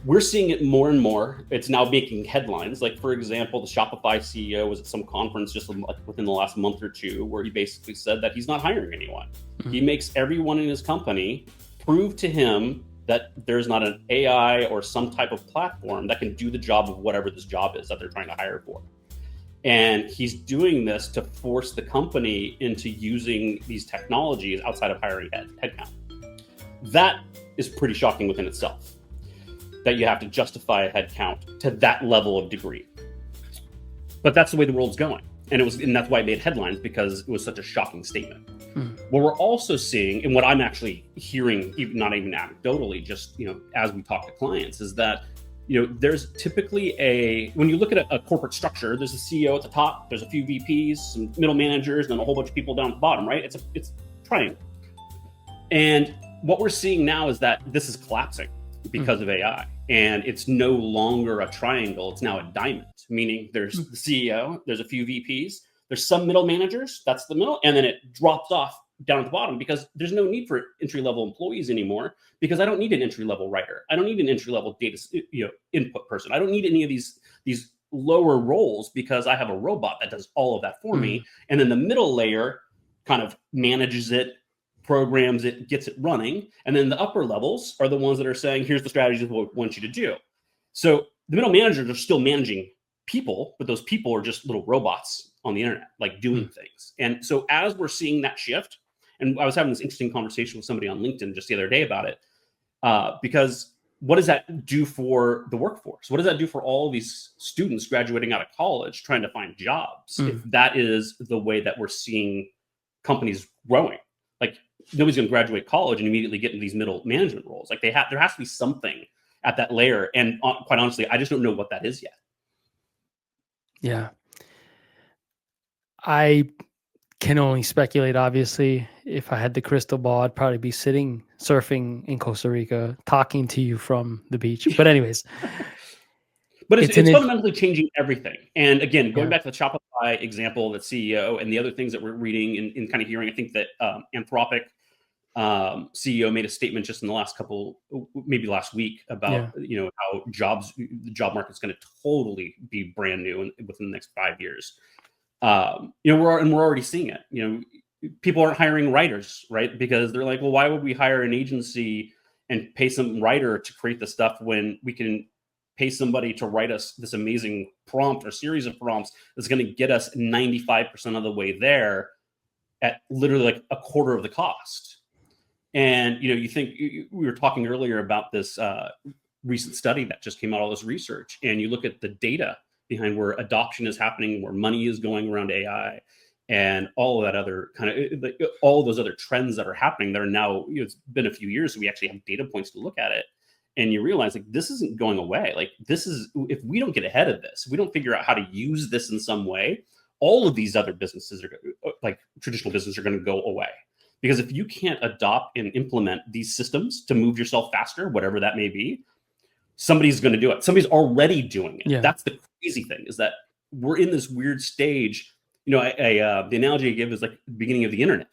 we're seeing it more and more. It's now making headlines. Like, for example, the Shopify CEO was at some conference just within the last month or two where he basically said that he's not hiring anyone. Mm-hmm. He makes everyone in his company prove to him that there's not an AI or some type of platform that can do the job of whatever this job is that they're trying to hire for. And he's doing this to force the company into using these technologies outside of hiring headcount. That is pretty shocking within itself, that you have to justify a headcount to that level of degree. But that's the way the world's going. And that's why it made headlines, because it was such a shocking statement. What we're also seeing, and what I'm actually hearing, not even anecdotally, just as we talk to clients, is that there's typically when you look at a corporate structure, there's a CEO at the top, there's a few VPs, some middle managers, and then a whole bunch of people down at the bottom, right? It's triangle. And what we're seeing now is that this is collapsing because of AI, and it's no longer a triangle, it's now a diamond, meaning there's the CEO, there's a few VPs, there's some middle managers, that's the middle, and then it drops off down at the bottom, because there's no need for entry-level employees anymore, because I don't need an entry-level writer, I don't need an entry-level data input person, I don't need any of these lower roles, because I have a robot that does all of that for me. And then the middle layer kind of manages it, programs it, gets it running, and then the upper levels are the ones that are saying, here's the strategies we want you to do. So the middle managers are still managing people, but those people are just little robots on the internet, like doing things. And so as we're seeing that shift, and I was having this interesting conversation with somebody on LinkedIn just the other day about it, because what does that do for the workforce? What does that do for all these students graduating out of college trying to find jobs? If that is the way that we're seeing companies growing, like nobody's going to graduate college and immediately get into these middle management roles. Like there has to be something at that layer. And quite honestly, I just don't know what that is yet. Yeah. I can only speculate, obviously. If I had the crystal ball, I'd probably be surfing in Costa Rica, talking to you from the beach. But anyways. But it's fundamentally changing everything. And again, going back to the Shopify example, the CEO, and the other things that we're reading and kind of hearing, I think that Anthropic CEO made a statement just in the last maybe last week, about how the job market's going to totally be brand new within the next 5 years. We're already seeing it. People aren't hiring writers, right? Because they're like, well, why would we hire an agency and pay some writer to create the stuff when we can pay somebody to write us this amazing prompt or series of prompts that's going to get us 95% of the way there at literally like a quarter of the cost. And, you think, we were talking earlier about this recent study that just came out, all this research, and you look at the data behind where adoption is happening, where money is going around AI, and all of that other all of those other trends that are happening that are now, it's been a few years, so we actually have data points to look at it. And you realize, like, this isn't going away. Like, if we don't get ahead of this, if we don't figure out how to use this in some way, all of these other businesses like traditional businesses, are going to go away. Because if you can't adopt and implement these systems to move yourself faster, whatever that may be, somebody's going to do it. Somebody's already doing it. Yeah. That's the crazy thing, is that we're in this weird stage. The analogy I give is like the beginning of the internet.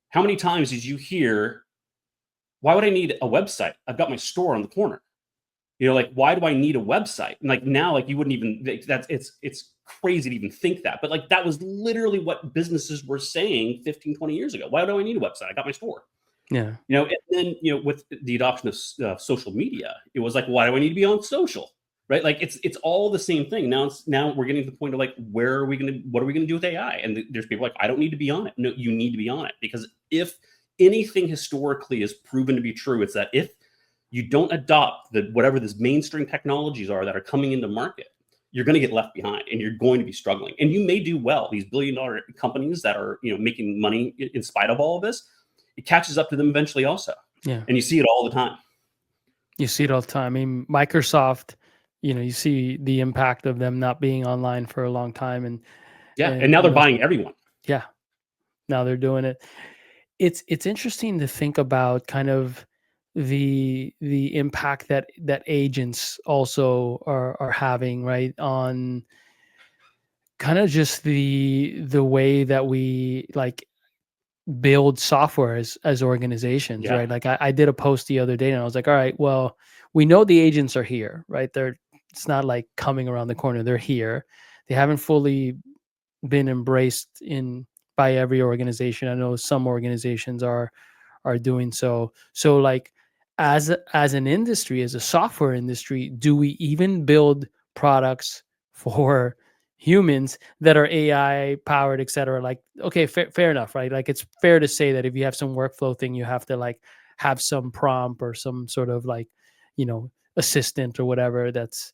How many times did you hear, why would I need a website? I've got my store on the corner. Why do I need a website? And like now, like you wouldn't even, it's crazy to even think that. But like that was literally what businesses were saying 15, 20 years ago. Why do I need a website? I got my store. Yeah. And then, with the adoption of social media, it was like, why do I need to be on social? Right? Like it's all the same thing. Now we're getting to the point of like, what are we going to do with AI? And there's people like, I don't need to be on it. No, you need to be on it, because if anything historically is proven to be true, it's that if you don't adopt whatever these mainstream technologies are that are coming into market, you're going to get left behind, and you're going to be struggling. And you may do well. These billion-dollar companies that are making money in spite of all of this, it catches up to them eventually also. Yeah. And you see it all the time. You see it all the time. I mean, Microsoft, you see the impact of them not being online for a long time, and now they're buying everyone. Yeah. Now they're doing it. It's interesting to think about kind of the impact that agents also are having, right, on kind of just the way that we like build software as organizations, Yeah. right? Like I did a post the other day and I was like, all right, well, we know the agents are here, right? It's not like coming around the corner. They're here. They haven't fully been embraced in by every organization. I know some organizations are doing so. So like as an industry, as a software industry, do we even build products for humans that are AI powered, et cetera? Like, okay, fair enough, right? Like it's fair to say that if you have some workflow thing, you have to like have some prompt or some sort of like, assistant or whatever that's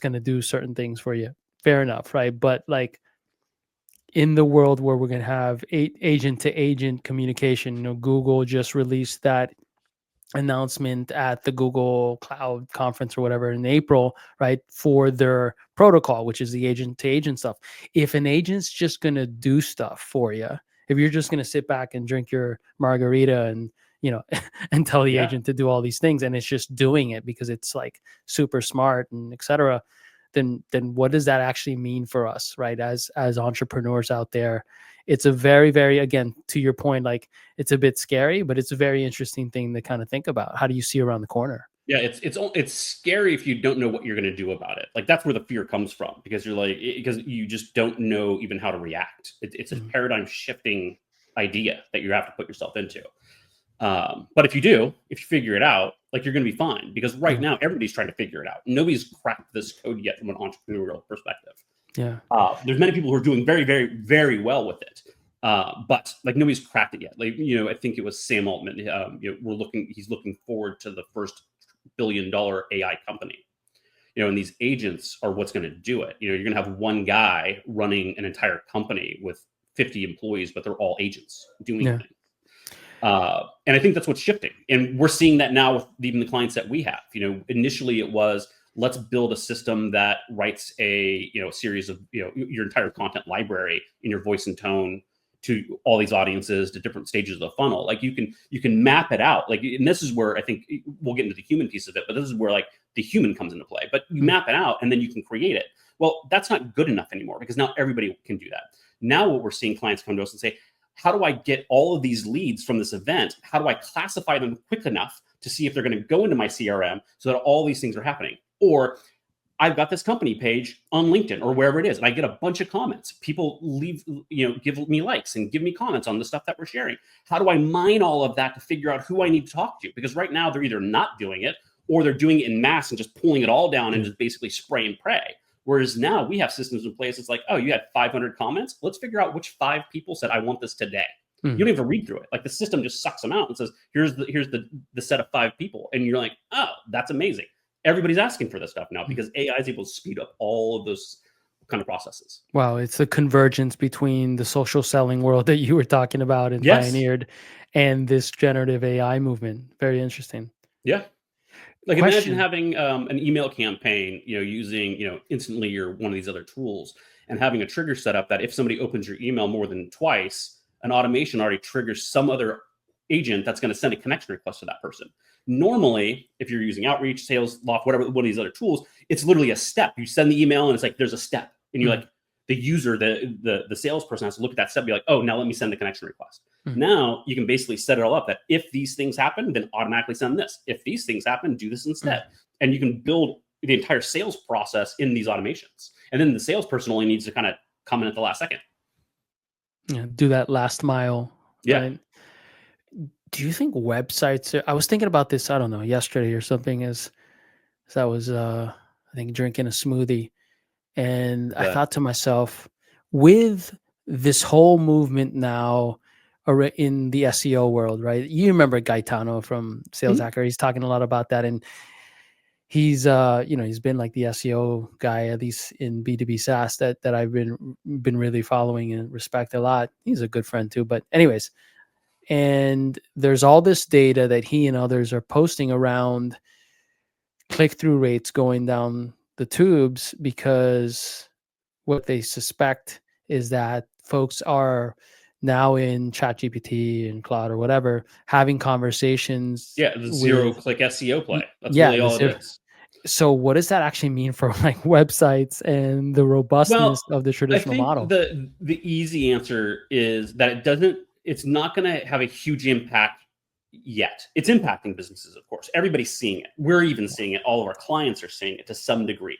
going to do certain things for you. Fair enough, right? But like in the world where we're going to have agent to agent communication, Google just released that announcement at the Google Cloud conference or whatever in April, right? For their protocol, which is the agent to agent stuff. If an agent's just going to do stuff for you, if you're just going to sit back and drink your margarita and, and tell the Yeah. agent to do all these things and it's just doing it because it's like super smart and et cetera, then what does that actually mean for us, right? As entrepreneurs out there, it's a very, very, again, to your point, like it's a bit scary, but it's a very interesting thing to kind of think about. How do you see around the corner? Yeah, it's scary if you don't know what you're going to do about it. Like that's where the fear comes from, because you're like, because you just don't know even how to react. It's a Mhm. paradigm shifting idea that you have to put yourself into. But if you figure it out, like you're going to be fine, because right Yeah. now everybody's trying to figure it out. Nobody's cracked this code yet from an entrepreneurial perspective. Yeah. There's many people who are doing very, very, very well with it. But like nobody's cracked it yet. Like, I think it was Sam Altman. He's looking forward to the first $1 billion AI company. And these agents are what's going to do it. You're going to have one guy running an entire company with 50 employees, but they're all agents doing Yeah. things. And I think that's what's shifting. And we're seeing that now with even the clients that we have. Initially it was, let's build a system that writes a series of your entire content library in your voice and tone to all these audiences, to different stages of the funnel. Like you can map it out. Like, and this is where I think we'll get into the human piece of it, but this is where like the human comes into play. But you map it out and then you can create it. Well, that's not good enough anymore, because now everybody can do that. Now what we're seeing clients come to us and say, how do I get all of these leads from this event? How do I classify them quick enough to see if they're going to go into my CRM so that all these things are happening? Or I've got this company page on LinkedIn or wherever it is, and I get a bunch of comments. People leave, give me likes and give me comments on the stuff that we're sharing. How do I mine all of that to figure out who I need to talk to? Because right now they're either not doing it or they're doing it in mass and just pulling it all down and just basically spray and pray. Whereas now we have systems in place. It's like, oh, you had 500 comments. Let's figure out which 5 people said, I want this today. You don't even read through it. Like the system just sucks them out and says, here's the set of 5 people. And you're like, oh, that's amazing. Everybody's asking for this stuff now because AI is able to speed up all of those kind of processes. Wow, it's the convergence between the social selling world that you were talking about and Yes. pioneered and this generative AI movement. Very interesting. Yeah. Like imagine Question. having an email campaign, using, Instantly or one of these other tools, and having a trigger set up that if somebody opens your email more than twice, an automation already triggers some other agent that's going to send a connection request to that person. Normally, if you're using Outreach, Sales Loft, whatever, one of these other tools, it's literally a step. You send the email and it's like, there's a step. And you're like, the user, the salesperson has to look at that step and be like, oh, now let me send the connection request. Now you can basically set it all up that if these things happen, then automatically send this. If these things happen, do this instead. And you can build the entire sales process in these automations. And then the salesperson only needs to kind of come in at the last second. Yeah, do that last mile. Yeah. Right? Do you think websites I was thinking about this, I don't know, yesterday or something, as I was I think drinking a smoothie, and I But thought to myself, with this whole movement now in the SEO world, right? You remember Gaetano from Sales Hacker? He's talking a lot about that, and he's he's been like the SEO guy, at least in B2B SaaS, that I've been really following and respect a lot. He's a good friend too. But anyways, and there's all this data that he and others are posting around click-through rates going down the tubes, because what they suspect is that folks are now in ChatGPT and Claude or whatever, having conversations yeah, the zero with click SEO play. That's yeah, really all it is. so what does that actually mean for like websites and the Well, robustness of the I traditional think model? the easy answer is that it's not going to have a huge impact yet. It's impacting businesses, of course. Everybody's seeing it. We're even seeing it. All of our clients are seeing it to some degree.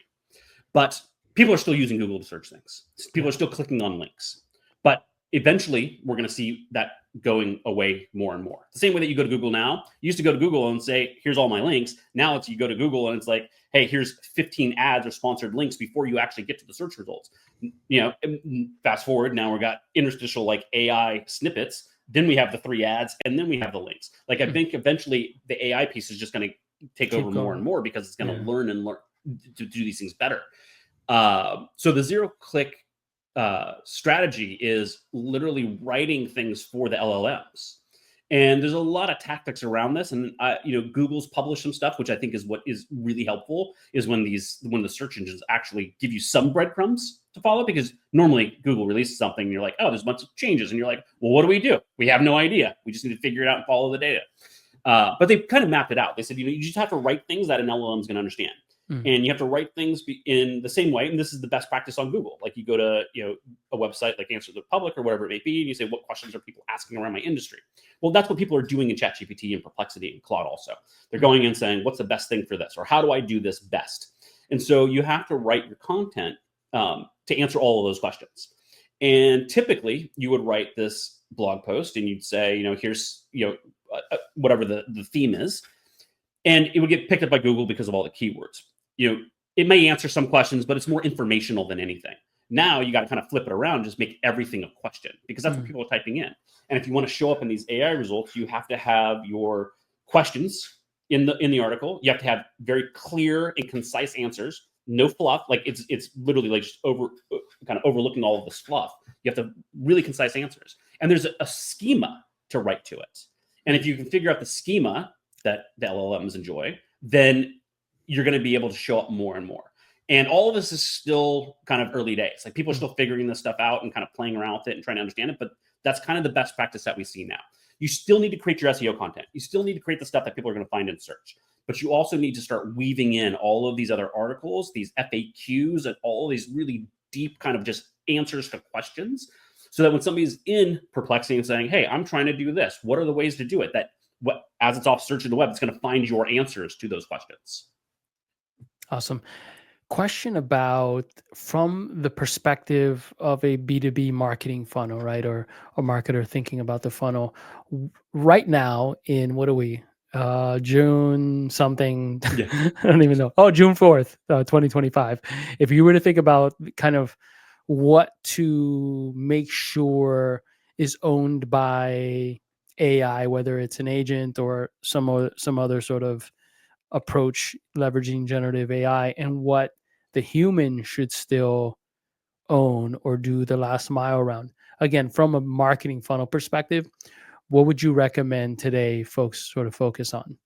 But people are still using Google to search things. People are still clicking on links. But eventually, we're going to see that going away more and more. The same way that you go to Google now. You used to go to Google and say, here's all my links. Now it's you go to Google and it's like, hey, here's 15 ads or sponsored links before you actually get to the search results. You know, fast forward, now we've got interstitial like AI snippets. Then we have the 3 ads, and then we have the links. Like I think eventually the AI piece is just going to take over more and more because it's going to learn to do these things better. So the zero-click strategy is literally writing things for the LLMs. And there's a lot of tactics around this. And, you know, Google's published some stuff, which I think is what is really helpful is when the search engines actually give you some breadcrumbs to follow, because normally Google releases something and you're like, oh, there's a bunch of changes. And you're like, well, what do? We have no idea. We just need to figure it out and follow the data. But they kind of mapped it out. They said, you know, you just have to write things that an LLM is going to understand. And you have to write things in the same way. And this is the best practice on Google. Like you go to, you know, a website like Answer the Public or whatever it may be, and you say, what questions are people asking around my industry? Well, that's what people are doing in ChatGPT and Perplexity and Claude also. They're going and saying, what's the best thing for this? Or how do I do this best? And so you have to write your content to answer all of those questions. And typically you would write this blog post and you'd say, you know, here's, you know, whatever the theme is. And it would get picked up by Google because of all the keywords. You know, it may answer some questions, but it's more informational than anything. Now you got to kind of flip it around, just make everything a question, because that's what people are typing in. And if you want to show up in these AI results, you have to have your questions in the article. You have to have very clear and concise answers, no fluff. Like it's literally like just kind of overlooking all of this fluff. You have to really concise answers, and there's a schema to write to it. And if you can figure out the schema that the LLMs enjoy, then you're going to be able to show up more and more. And all of this is still kind of early days. Like people are still figuring this stuff out and kind of playing around with it and trying to understand it. But that's kind of the best practice that we see now. You still need to create your SEO content. You still need to create the stuff that people are going to find in search. But you also need to start weaving in all of these other articles, these FAQs, and all of these really deep kind of just answers to questions. So that when somebody's in Perplexity and saying, hey, I'm trying to do this, what are the ways to do it? As it's off searching the web, it's going to find your answers to those questions. Awesome. Question about from the perspective of a B2B marketing funnel, right? Or a marketer thinking about the funnel right now in what are we? June something. Yeah. I don't even know. Oh, June 4th, 2025. If you were to think about kind of what to make sure is owned by AI, whether it's an agent or some other sort of approach leveraging generative AI, and what the human should still own or do the last mile around. Again, from a marketing funnel perspective, what would you recommend today folks sort of focus on?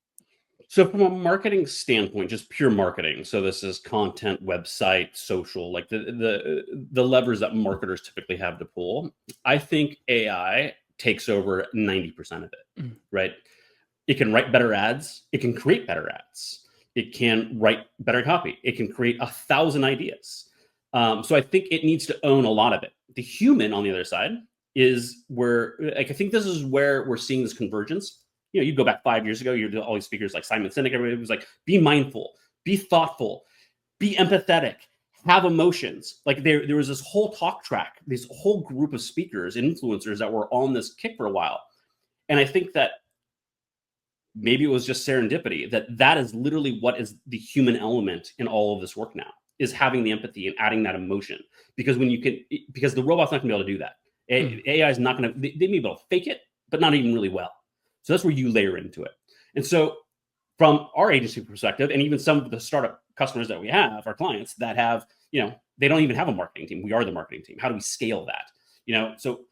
So from a marketing standpoint, just pure marketing. So this is content, website, social, like the levers that marketers typically have to pull. I think AI takes over 90% of it, right? It can write better ads. It can create better ads. It can write better copy. It can create 1,000 ideas. So I think it needs to own a lot of it. The human on the other side is where, like, I think this is where we're seeing this convergence. You know, you go back 5 years ago, you're all these speakers like Simon Sinek, everybody was like, be mindful, be thoughtful, be empathetic, have emotions. Like there was this whole talk track, this whole group of speakers, influencers that were on this kick for a while. And I think that maybe it was just serendipity that is literally what is the human element in all of this work now, is having the empathy and adding that emotion. Because because the robot's not gonna be able to do that. AI is not gonna, they may be able to fake it, but not even really well. So that's where you layer into it. And so from our agency perspective, and even some of the startup customers that we have, our clients that have, you know, they don't even have a marketing team. We are the marketing team. How do we scale that? You know, so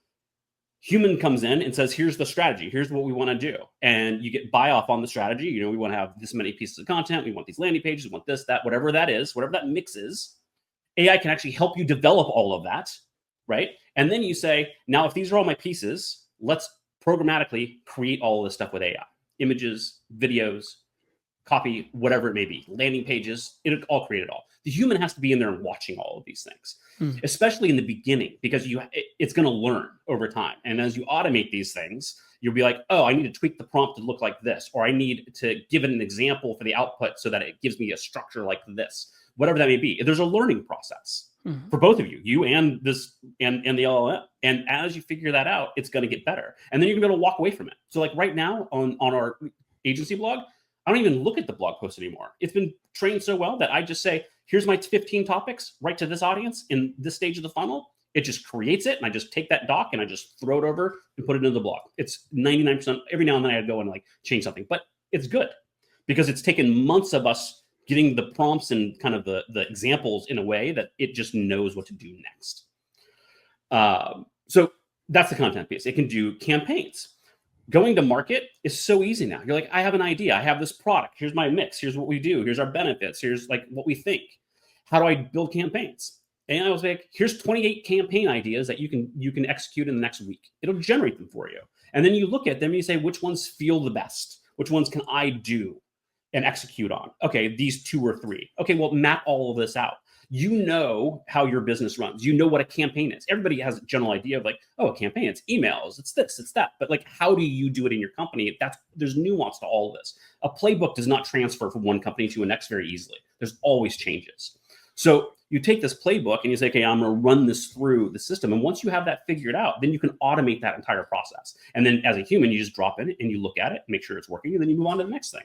human comes in and says, here's the strategy. Here's what we want to do. And you get buy off on the strategy. You know, we want to have this many pieces of content. We want these landing pages. We want this, that, whatever that is, whatever that mix is. AI can actually help you develop all of that, right? And then you say, now, if these are all my pieces, let's programmatically create all of this stuff with AI. Images, videos, copy, whatever it may be, landing pages, I'll create it all. The human has to be in there and watching all of these things, especially in the beginning, because it's going to learn over time. And as you automate these things, you'll be like, oh, I need to tweak the prompt to look like this, or I need to give it an example for the output so that it gives me a structure like this, whatever that may be. There's a learning process for both of you and this and the LLM. And as you figure that out, it's going to get better. And then you're going to be able to walk away from it. So like right now on our agency blog, I don't even look at the blog post anymore. It's been trained so well that I just say, here's my 15 topics right to this audience in this stage of the funnel. It just creates it. And I just take that doc and I just throw it over and put it into the blog. It's 99%. Every now and then I go and like change something, but it's good because it's taken months of us getting the prompts and kind of the examples in a way that it just knows what to do next. So that's the content piece. It can do campaigns. Going to market is so easy now. You're like, I have an idea. I have this product. Here's my mix. Here's what we do. Here's our benefits. Here's like what we think. How do I build campaigns? And I was like, here's 28 campaign ideas that you can execute in the next week. It'll generate them for you. And then you look at them and you say, which ones feel the best? Which ones can I do and execute on? Okay, these 2 or 3. Okay, well, map all of this out. You know how your business runs. You know what a campaign is. Everybody has a general idea of like, oh, a campaign, it's emails, it's this, it's that. But like, how do you do it in your company? There's nuance to all of this. A playbook does not transfer from one company to the next very easily. There's always changes. So you take this playbook and you say, okay, I'm going to run this through the system. And once you have that figured out, then you can automate that entire process. And then as a human, you just drop in it and you look at it, make sure it's working, and then you move on to the next thing.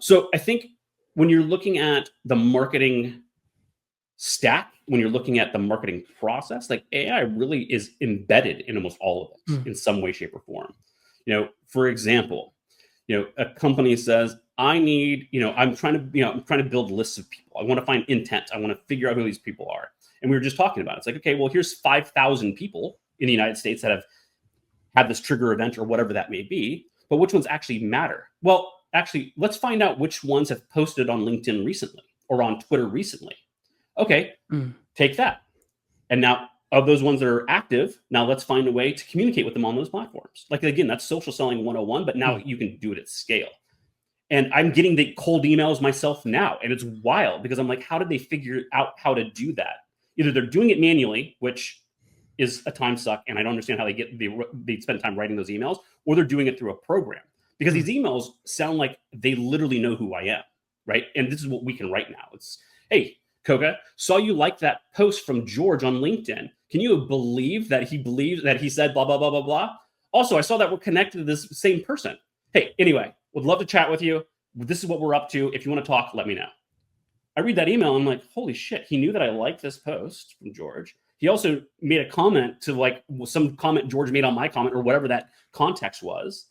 So I think when you're looking at the marketing stack, when you're looking at the marketing process, like AI really is embedded in almost all of it in some way, shape, or form. For example, a company says, I'm trying to build lists of people. I want to find intent. I want to figure out who these people are. And we were just talking about it. It's like, okay, well, here's 5,000 people in the United States that have had this trigger event or whatever that may be, but which ones actually matter? Well, actually, let's find out which ones have posted on LinkedIn recently or on Twitter recently. Okay, take that. And now of those ones that are active, now let's find a way to communicate with them on those platforms. Like, again, that's social selling 101, but now you can do it at scale. And I'm getting the cold emails myself now. And it's wild because I'm like, how did they figure out how to do that? Either they're doing it manually, which is a time suck, and I don't understand how they spend time writing those emails, or they're doing it through a program. Because these emails sound like they literally know who I am, right? And this is what we can write now. It's, hey, Koka, saw you like that post from George on LinkedIn. Can you believe that he believes that he said blah, blah, blah, blah, blah? Also, I saw that we're connected to this same person. Hey, anyway, would love to chat with you. This is what we're up to. If you want to talk, let me know. I read that email and I'm like, holy shit, he knew that I liked this post from George. He also made a comment to like some comment George made on my comment or whatever that context was.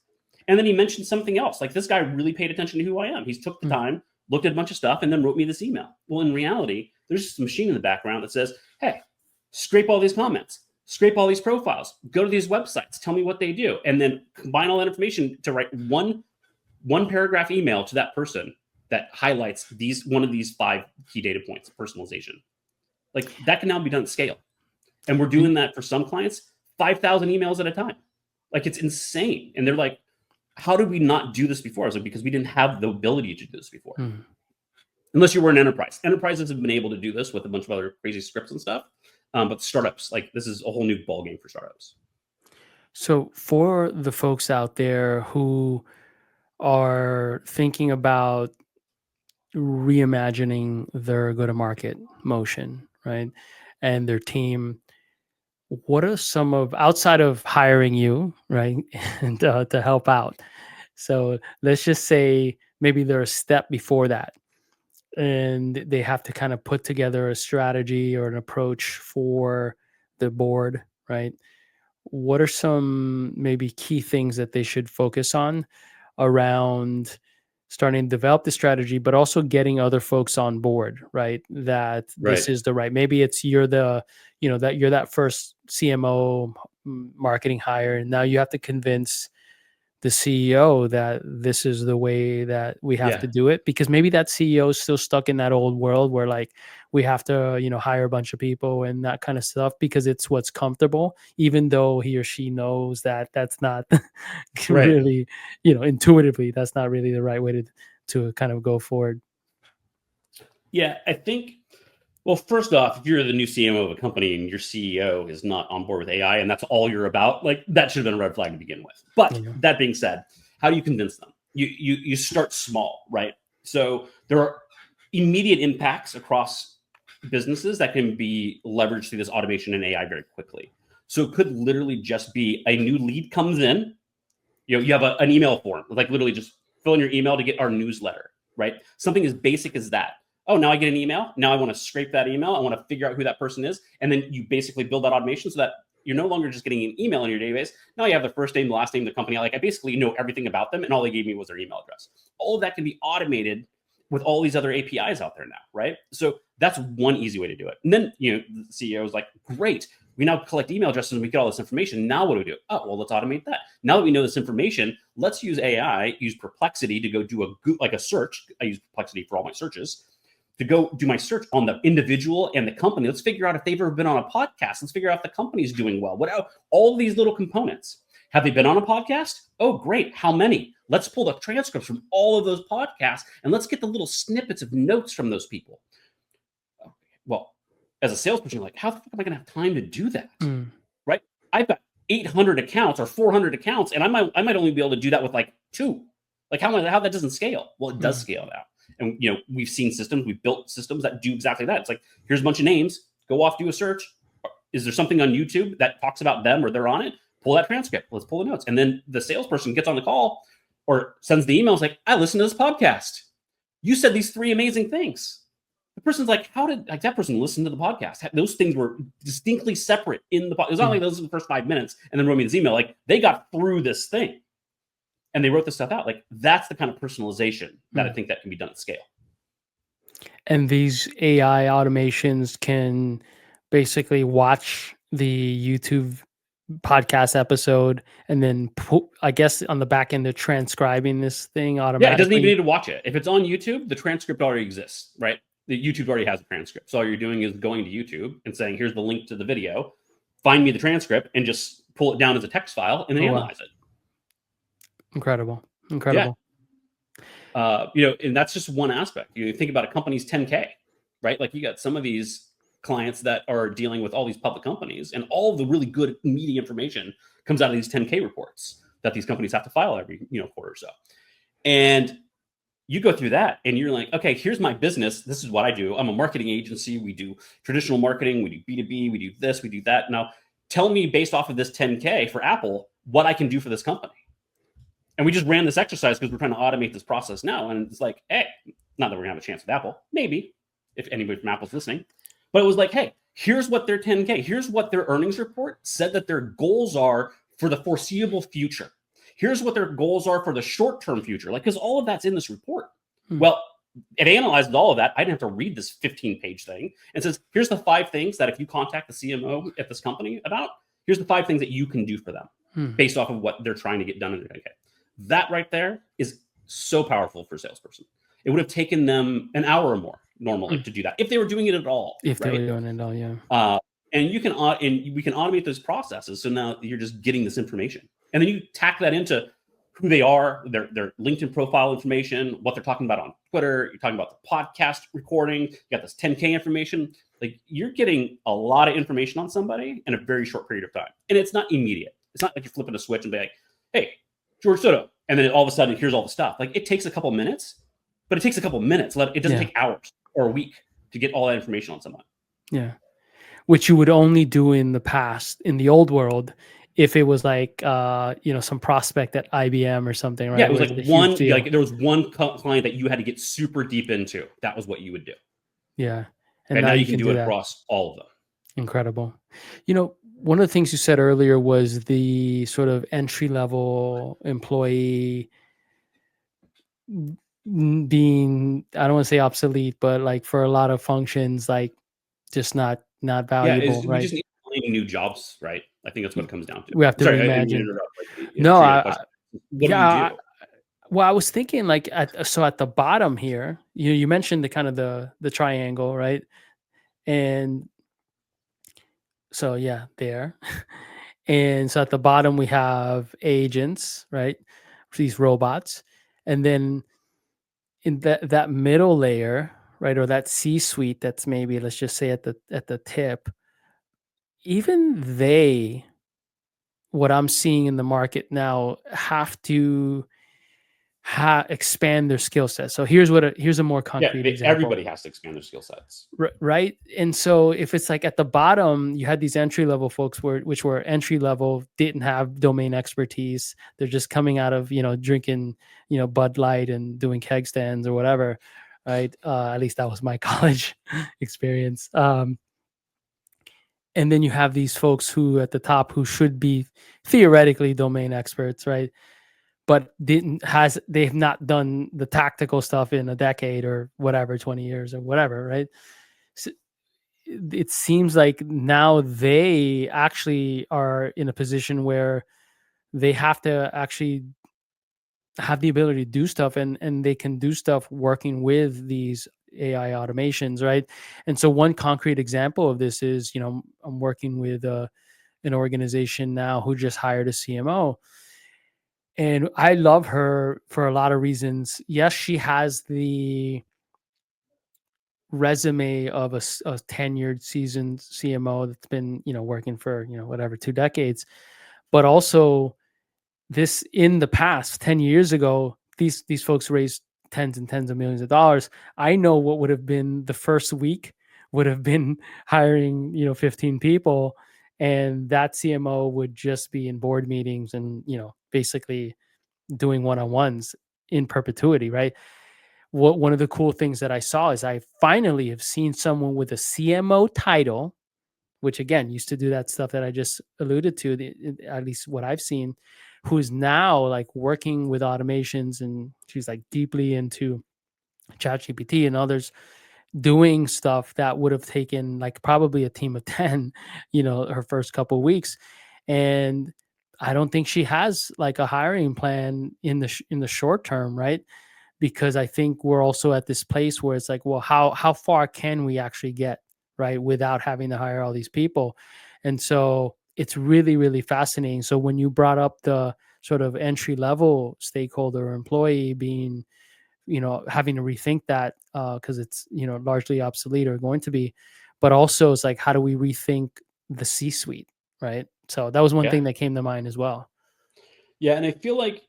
And then he mentioned something else. Like, this guy really paid attention to who I am. He took the time, looked at a bunch of stuff, and then wrote me this email. Well, in reality, there's just a machine in the background that says, hey, scrape all these comments, scrape all these profiles, go to these websites, tell me what they do, and then combine all that information to write one paragraph email to that person that highlights one of these 5 key data points of personalization. Like, that can now be done at scale. And we're doing that for some clients, 5,000 emails at a time. Like, it's insane. And they're like, how did we not do this before? I was like, because we didn't have the ability to do this before. Unless you were an enterprise. Enterprises have been able to do this with a bunch of other crazy scripts and stuff. But startups, like, this is a whole new ballgame for startups. So for the folks out there who are thinking about reimagining their go-to-market motion, right, and their team, what are some of, outside of hiring you, right, and to help out? So let's just say maybe they're a step before that, and they have to kind of put together a strategy or an approach for the board, right? What are some maybe key things that they should focus on around starting to develop the strategy, but also getting other folks on board, right? That this is the right, maybe it's you're that first CMO marketing hire, and now you have to convince the CEO that this is the way that we have to Yeah. do it, because maybe that CEO is still stuck in that old world where like we have to, hire a bunch of people and that kind of stuff because it's what's comfortable, even though he or she knows that that's not Right. really, intuitively, that's not really the right way to kind of go forward. Yeah, I think. Well, first off, if you're the new CMO of a company and your CEO is not on board with AI and that's all you're about, like that should have been a red flag to begin with. But Yeah. that being said, how do you convince them? You start small, right? So there are immediate impacts across businesses that can be leveraged through this automation and AI very quickly. So it could literally just be a new lead comes in. You have an email form, like literally just fill in your email to get our newsletter, right? Something as basic as that. Oh, now I get an email. Now I want to scrape that email. I want to figure out who that person is. And then you basically build that automation so that you're no longer just getting an email in your database. Now you have the first name, the last name, the company. Like I basically know everything about them, and all they gave me was their email address. All of that can be automated with all these other APIs out there now, right? So that's one easy way to do it. And then the CEO is like, great, we now collect email addresses and we get all this information. Now what do we do? Oh, well, let's automate that. Now that we know this information, let's use AI, use Perplexity to go do a search. I use Perplexity for all my searches to go do my search on the individual and the company. Let's figure out if they've ever been on a podcast. Let's figure out if the company's doing well. All these little components. Have they been on a podcast? Oh, great. How many? Let's pull the transcripts from all of those podcasts and let's get the little snippets of notes from those people. Well, as a salesperson, you're like, how the fuck am I going to have time to do that? Right? I've got 800 accounts or 400 accounts, and I might only be able to do that with like 2. Like how that doesn't scale? Well, it does scale now. And we've seen systems, we've built systems that do exactly that. It's like, here's a bunch of names, go off, do a search. Is there something on YouTube that talks about them or they're on it? Pull that transcript. Let's pull the notes. And then the salesperson gets on the call or sends the emails like, I listened to this podcast. You said these 3 amazing things. The person's like, how did that person listen to the podcast? Those things were distinctly separate in the podcast. It was not like those were the first 5 minutes and then wrote me this email. Like they got through this thing and they wrote this stuff out. Like that's the kind of personalization that I think that can be done at scale. And these AI automations can basically watch the YouTube podcast episode and then put, I guess on the back end, they're transcribing this thing automatically. Yeah, it doesn't even need to watch it. If it's on YouTube, the transcript already exists, right? The YouTube already has a transcript. So all you're doing is going to YouTube and saying, here's the link to the video, find me the transcript and just pull it down as a text file and then analyze it. Incredible. Yeah. And that's just one aspect. You think about a company's 10K, right? Like you got some of these clients that are dealing with all these public companies, and all of the really good meaty information comes out of these 10K reports that these companies have to file every quarter or so. And you go through that and you're like, okay, here's my business. This is what I do. I'm a marketing agency. We do traditional marketing. We do B2B. We do this. We do that. Now tell me based off of this 10K for Apple, what I can do for this company. And we just ran this exercise because we're trying to automate this process now. And it's like, hey, not that we're going to have a chance with Apple, maybe if anybody from Apple's listening, but it was like, hey, here's what their 10K, here's what their earnings report said that their goals are for the foreseeable future. Here's what their goals are for the short-term future. Like, because all of that's in this report. Well, it analyzes all of that. I didn't have to read this 15-page thing. And says, here's the 5 things that if you contact the CMO at this company about, here's the 5 things that you can do for them based off of what they're trying to get done in their 10K. That right there is so powerful for a salesperson. It would have taken them an hour or more normally to do that if they were doing it at all. If they were doing it at all, yeah. And we can automate those processes. So now you're just getting this information, and then you tack that into who they are, their LinkedIn profile information, what they're talking about on Twitter. You're talking about the podcast recording. You got this 10K information. Like you're getting a lot of information on somebody in a very short period of time, and it's not immediate. It's not like you're flipping a switch and be like, hey, George Soto, and then all of a sudden here's all the stuff. Like it takes a couple minutes, but it takes a couple minutes. It doesn't take hours or a week to get all that information on someone. Yeah, which you would only do in the past, in the old world, if it was like some prospect at IBM or something, right? Yeah, it was like one. Like there was one client that you had to get super deep into. That was what you would do. Yeah, and now you can do it across all of them. Incredible. One of the things you said earlier was the sort of entry-level employee being, I don't want to say obsolete, but like for a lot of functions, like just not valuable. Yeah, right? We just need new jobs, right? I think that's what it comes down to. We have to reimagine. What do you Yeah. do? Well, I was thinking like at the bottom here, you mentioned the kind of the triangle, right? And so yeah, there. And so at the bottom we have agents, right? These robots. And then in that middle layer, right, or that C-suite that's maybe, let's just say at the tip, even they, what I'm seeing in the market now, have to expand their skill set. So here's a more Yeah, concrete example. everybody has to expand their skill sets. Right. And so if it's like at the bottom, you had these entry level folks which were entry level, didn't have domain expertise. They're just coming out of, drinking, Bud Light and doing keg stands or whatever. Right. At least that was my college experience. And then you have these folks who at the top who should be theoretically domain experts, right? But they've not done the tactical stuff in a decade or whatever, 20 years or whatever, right? So it seems like now they actually are in a position where they have to actually have the ability to do stuff, and they can do stuff working with these AI automations, right? And so one concrete example of this is, I'm working with an organization now who just hired a CMO. And I love her for a lot of reasons. Yes, she has the resume of a tenured, seasoned CMO that's been, working for, whatever, 2 decades. But also, this in the past, 10 years ago, these folks raised tens and tens of millions of dollars. I know what would have been the first week would have been hiring, 15 people, and that CMO would just be in board meetings and, basically doing one-on-ones in perpetuity, right? One of the cool things that I saw is I finally have seen someone with a CMO title, which again used to do that stuff that I just alluded to, at least what I've seen, who's now like working with automations, and she's like deeply into ChatGPT and others, doing stuff that would have taken like probably a team of 10, her first couple of weeks. And I don't think she has like a hiring plan in the short term, right? Because I think we're also at this place where it's like, well, how far can we actually get, right, without having to hire all these people? And so it's really, really fascinating. So when you brought up the sort of entry level stakeholder or employee being, having to rethink that because it's, largely obsolete or going to be, but also it's like, how do we rethink the C-suite, right? So that was one Yeah. thing that came to mind as well. Yeah, and I feel like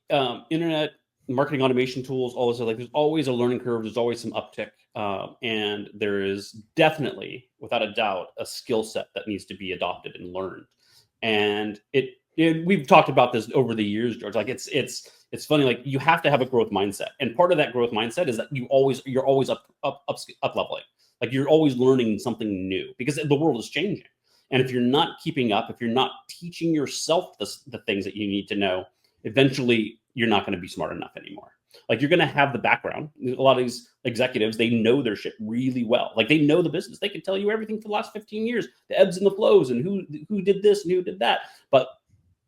internet marketing automation tools, all this, like there's always a learning curve. There's always some uptick, and there is definitely, without a doubt, a skill set that needs to be adopted and learned. And we've talked about this over the years, George. Like it's funny. Like you have to have a growth mindset, and part of that growth mindset is that you're always up leveling. Like you're always learning something new because the world is changing. And if you're not keeping up, if you're not teaching yourself the things that you need to know, eventually you're not going to be smart enough anymore. Like you're going to have the background. A lot of these executives, they know their shit really well. Like they know the business. They can tell you everything for the last 15 years, the ebbs and the flows, and who did this and who did that. But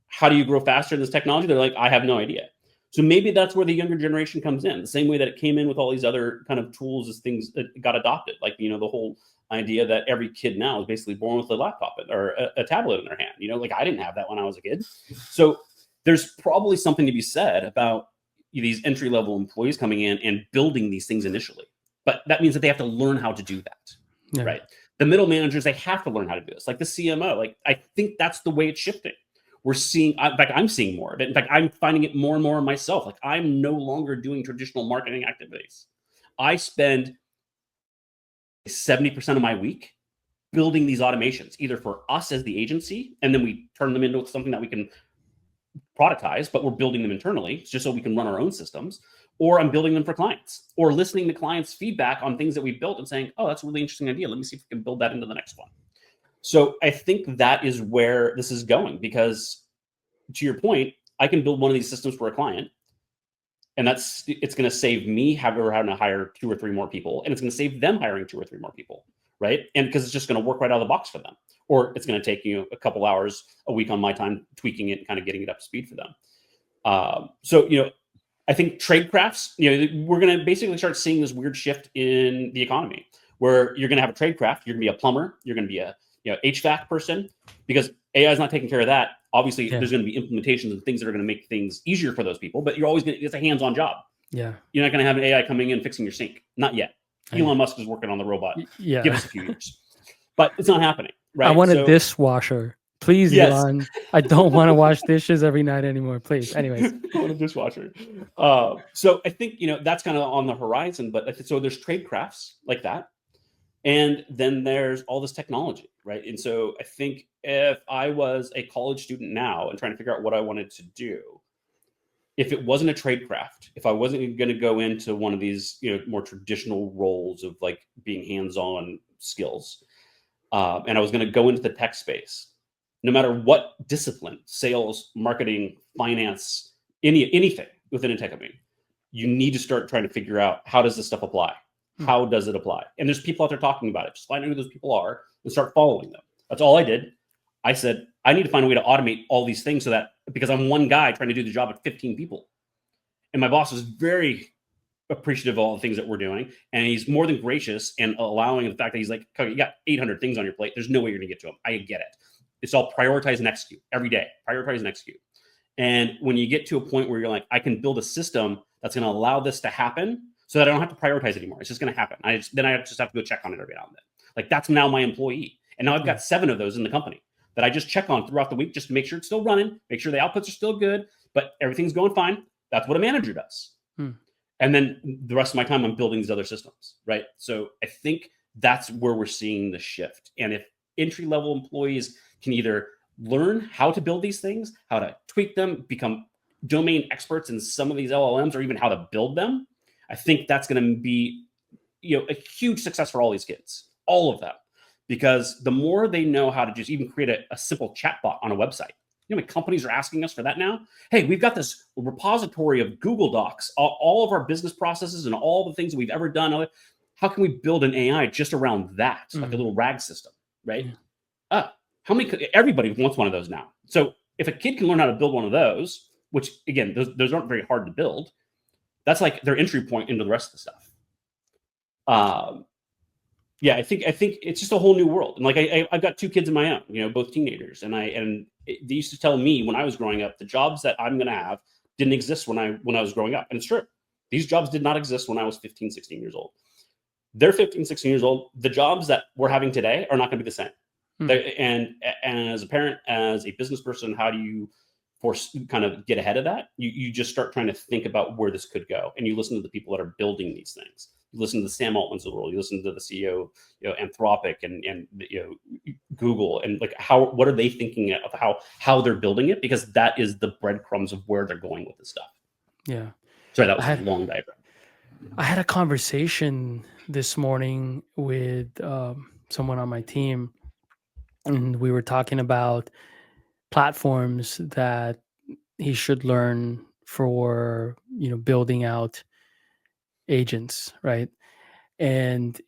how do you grow faster in this technology? They're like, I have no idea. So maybe that's where the younger generation comes in, the same way that it came in with all these other kind of tools as things that got adopted. Like, the whole idea that every kid now is basically born with a laptop or a tablet in their hand. Like I didn't have that when I was a kid. So there's probably something to be said about these entry-level employees coming in and building these things initially. But that means that they have to learn how to do that, right? The middle managers, they have to learn how to do this. Like the CMO, like I think that's the way it's shifting. We're seeing, in fact, I'm seeing more of it. In fact, I'm finding it more and more myself. Like I'm no longer doing traditional marketing activities. I spend 70% of my week building these automations, either for us as the agency, and then we turn them into something that we can productize, but we're building them internally just so we can run our own systems, or I'm building them for clients, or listening to clients' feedback on things that we've built and saying, oh, that's a really interesting idea. Let me see if we can build that into the next one. So I think that is where this is going, because to your point, I can build one of these systems for a client, and it's going to save me having to hire 2 or 3 more people, and it's going to save them hiring 2 or 3 more people, right? And because it's just going to work right out of the box for them, or it's going to take a couple hours a week on my time tweaking it and kind of getting it up to speed for them. So, I think trade crafts, we're going to basically start seeing this weird shift in the economy where you're going to have a trade craft. You're going to be a plumber. You're going to be a HVAC person, because AI is not taking care of that. Obviously, there's going to be implementations and things that are going to make things easier for those people, but you're always going to, it's a hands-on job. Yeah. You're not going to have an AI coming in fixing your sink. Not yet. Elon Musk is working on the robot. Yeah. Give us a few years. But it's not happening, right? I want a dishwasher. Please, yes. Elon. I don't want to wash dishes every night anymore. Please. Anyways. I want a dishwasher. So I think, that's kind of on the horizon. But so there's trade crafts like that. And then there's all this technology, right? And so I think if I was a college student now and trying to figure out what I wanted to do, if it wasn't a trade craft, if I wasn't going to go into one of these, more traditional roles of like being hands-on skills, and I was going to go into the tech space, no matter what discipline, sales, marketing, finance, anything within a tech company, you need to start trying to figure out, how does this stuff apply? How does it apply? And there's people out there talking about it. Just find out who those people are and start following them. That's all I did. I said, I need to find a way to automate all these things, so that, because I'm one guy trying to do the job of 15 people. And my boss is very appreciative of all the things that we're doing. And he's more than gracious and allowing the fact that he's like, okay, you got 800 things on your plate. There's no way you're going to get to them. I get it. It's all prioritize and execute every day. Prioritize and execute. And when you get to a point where you're like, I can build a system that's going to allow this to happen, so that I don't have to prioritize anymore. It's just going to happen. Then I just have to go check on it every now and then. Like, that's now my employee. And now I've got 7 of those in the company that I just check on throughout the week, just to make sure it's still running, make sure the outputs are still good, but everything's going fine. That's what a manager does. And then the rest of my time, I'm building these other systems, right? So I think that's where we're seeing the shift. And if entry-level employees can either learn how to build these things, how to tweak them, become domain experts in some of these LLMs, or even how to build them, I think that's going to be, a huge success for all these kids, all of them, because the more they know how to just even create a simple chatbot on a website. How many companies are asking us for that now? Hey, we've got this repository of Google Docs, all of our business processes and all the things that we've ever done. How can we build an AI just around that, like a little RAG system, right? Everybody wants one of those now. So if a kid can learn how to build one of those, which again, those aren't very hard to build, that's like their entry point into the rest of the stuff. I think it's just a whole new world. And like I've got 2 kids of my own, both teenagers, and they used to tell me when I was growing up, the jobs that I'm going to have didn't exist when I was growing up, and it's true. These jobs did not exist when I was 15, 16 years old. They're 15, 16 years old. The jobs that we're having today are not going to be the same. And as a parent, as a business person, how do you kind of get ahead of that? You just start trying to think about where this could go, and you listen to the people that are building these things. You listen to the Sam Altmans of the world. You listen to the CEO, Anthropic and Google, and like what are they thinking of how they're building it? Because that is the breadcrumbs of where they're going with this stuff. Yeah. Sorry, that was a long diagram. I had a conversation this morning with someone on my team, and we were talking about platforms that he should learn for, building out agents, right? And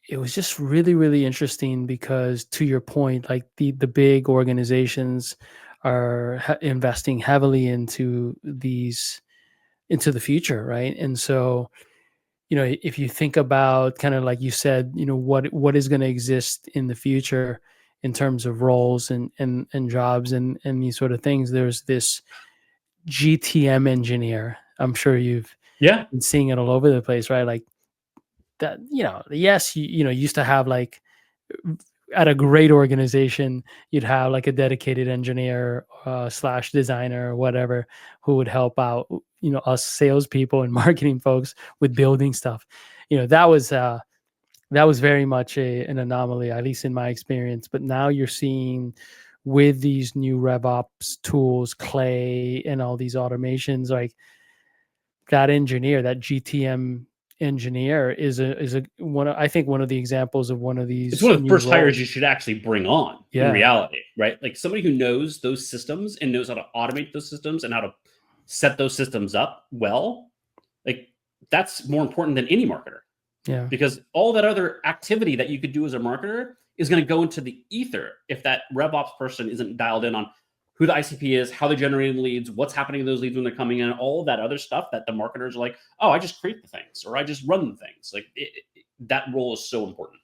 it was just really, really interesting because, to your point, like the big organizations are investing heavily into the future, right? And so, if you think about kind of like you said, what is going to exist in the future in terms of roles and jobs and these sort of things, there's this GTM engineer. I'm sure you've been seeing it all over the place, right? Like that, yes, you used to have like at a great organization, you'd have like a dedicated engineer / designer or whatever who would help out, us salespeople and marketing folks with building stuff. That was very much an anomaly, at least in my experience. But now you're seeing with these new RevOps tools, Clay, and all these automations, like that engineer, that GTM engineer is one of the examples of one of these. It's one of the first hires you should actually bring on in reality, right? Like somebody who knows those systems and knows how to automate those systems and how to set those systems up well. Like that's more important than any marketer. Yeah. Because all that other activity that you could do as a marketer is going to go into the ether if that RevOps person isn't dialed in on who the ICP is, how they generated leads, what's happening to those leads when they're coming in, all of that other stuff that the marketers are like, oh, I just create the things or I just run the things. Like that role is so important.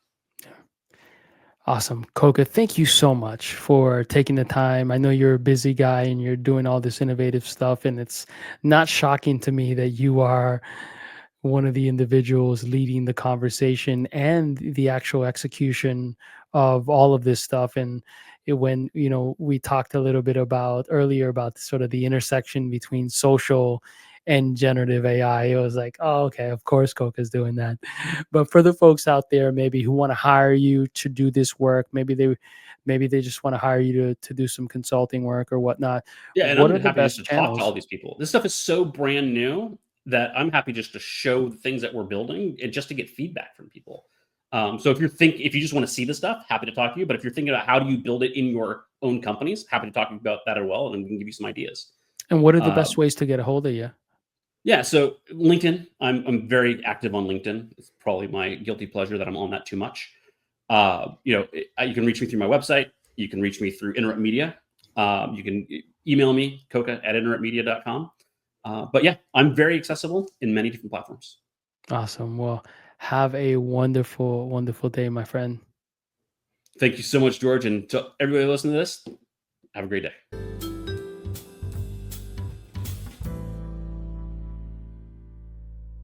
Awesome. Koka, thank you so much for taking the time. I know you're a busy guy and you're doing all this innovative stuff, and it's not shocking to me that you are one of the individuals leading the conversation and the actual execution of all of this stuff. And when we talked a little bit about earlier about sort of the intersection between social and generative AI, it was like, oh, okay, of course Coca's doing that. But for the folks out there maybe who want to hire you to do this work, maybe they just want to hire you to do some consulting work or whatnot, Yeah, and what I'm are the happy just best to talk to all channels? these people. This stuff is so brand new that I'm happy just to show the things that we're building and just to get feedback from people. So if you just want to see the stuff, happy to talk to you. But if you're thinking about how do you build it in your own companies, happy to talk about that as well, and we can give you some ideas. And what are the Uh, best ways to get a hold of you? yeah, so LinkedIn, I'm very active on LinkedIn. It's probably my guilty pleasure that I'm on that too much. You can reach me through my website. You can reach me through Interrupt Media. You can email me, coca@interruptmedia.com. But yeah, I'm very accessible in many different platforms. Awesome. Well, have a wonderful, wonderful day, my friend. Thank you so much, George. And to everybody listening to this, have a great day.